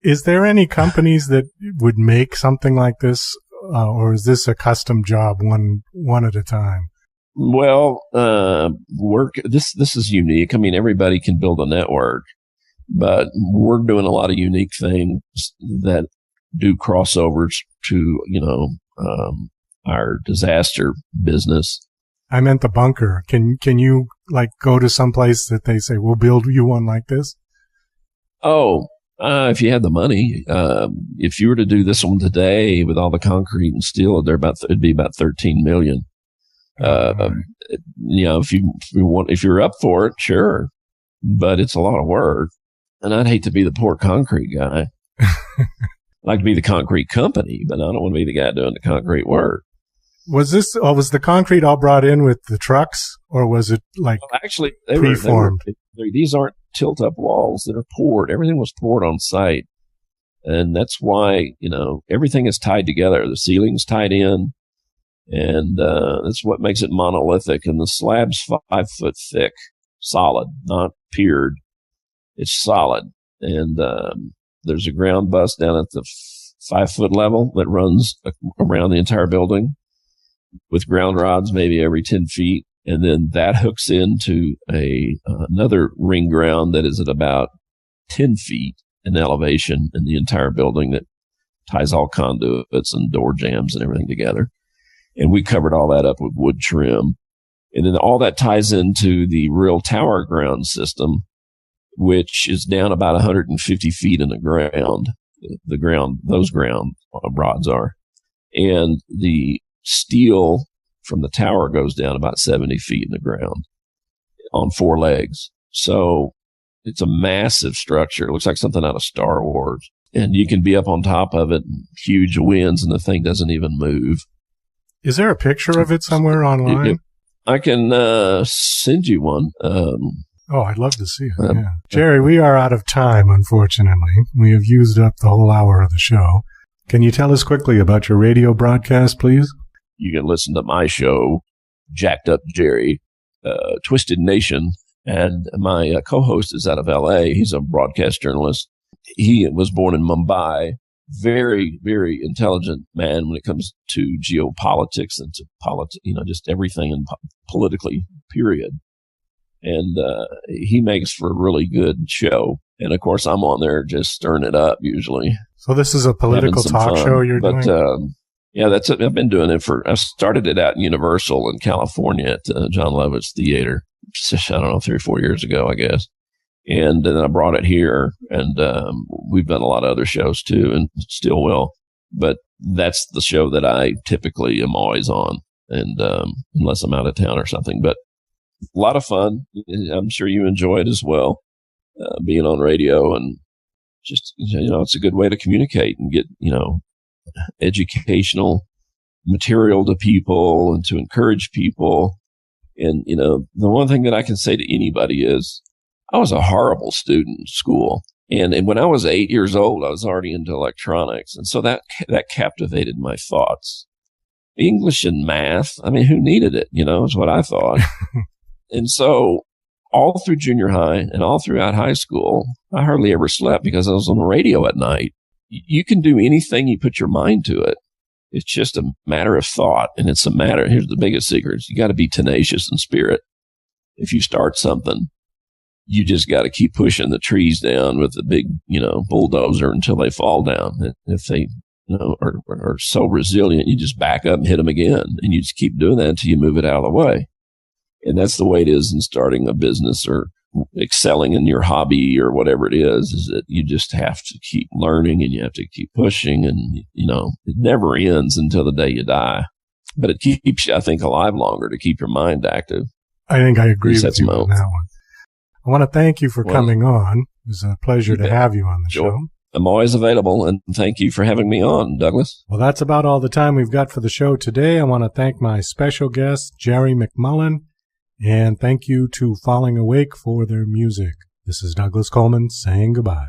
is there any companies that would make something like this or is this a custom job, one at a time? Well, this is unique. I mean, everybody can build a network, but we're doing a lot of unique things that do crossovers to, our disaster business. I meant the bunker. Can you like go to some place that they say, we'll build you one like this? Oh, if you had the money, if you were to do this one today with all the concrete and steel, it'd be about 13 million. Right. If you're up for it, sure, but it's a lot of work, and I'd hate to be the poor concrete guy. I'd like to be the concrete company, but I don't want to be the guy doing the concrete work. Was the concrete all brought in with the trucks, or was it like actually preformed? These aren't tilt-up walls that are poured. Everything was poured on site, and that's why everything is tied together. The ceiling's tied in, and that's what makes it monolithic. And the slab's 5 foot thick, solid, not piered. It's solid, and there's a ground bus down at the 5 foot level that runs around the entire building, with ground rods maybe every 10 feet. And then that hooks into another ring ground that is at about 10 feet in elevation in the entire building that ties all conduits and door jambs and everything together. And we covered all that up with wood trim. And then all that ties into the real tower ground system, which is down about 150 feet in the ground. Those ground rods are. And the steel from the tower goes down about 70 feet in the ground on 4 legs. So it's a massive structure. It looks like something out of Star Wars. And you can be up on top of it, huge winds, and the thing doesn't even move. Is there a picture of it somewhere online? I can send you one. I'd love to see it. Yeah. Jerry, we are out of time, unfortunately. We have used up the whole hour of the show. Can you tell us quickly about your radio broadcast, please? You can listen to my show, Jacked Up Jerry, Twisted Nation, and my co-host is out of L.A. He's a broadcast journalist. He was born in Mumbai. Very, very intelligent man when it comes to geopolitics and to just everything and politically, period. And he makes for a really good show. And, of course, I'm on there just stirring it up usually. So this is a political talk show you're doing? Yeah, that's it. I've been doing it I started it out in Universal in California at John Lovitz Theater, I don't know, 3 or 4 years ago, I guess. And then I brought it here, and we've done a lot of other shows too, and still will. But that's the show that I typically am always on, and unless I'm out of town or something. But a lot of fun. I'm sure you enjoy it as well, being on radio, and just it's a good way to communicate and get educational material to people and to encourage people. And the one thing that I can say to anybody is, I was a horrible student in school. And when I was 8 years old, I was already into electronics. And so that captivated my thoughts. English and math, I mean, who needed it? Is what I thought. And so all through junior high and all throughout high school, I hardly ever slept because I was on the radio at night. You can do anything you put your mind to it. It's just a matter of thought. And here's the biggest secret. You got to be tenacious in spirit. If you start something, you just got to keep pushing the trees down with the big, bulldozer until they fall down. And if they, are so resilient, you just back up and hit them again. And you just keep doing that until you move it out of the way. And that's the way it is in starting a business or excelling in your hobby or whatever it is that you just have to keep learning and you have to keep pushing, and it never ends until the day you die. But it keeps you, I think, alive longer to keep your mind active. I think I agree with you on that one. I want to thank you for coming on. It was a pleasure to have you on the show. I'm always available, and thank you for having me on, Douglas. Well, that's about all the time we've got for the show today. I want to thank my special guest, Jerry McMullin, and thank you to Falling Awake for their music. This is Douglas Coleman saying goodbye.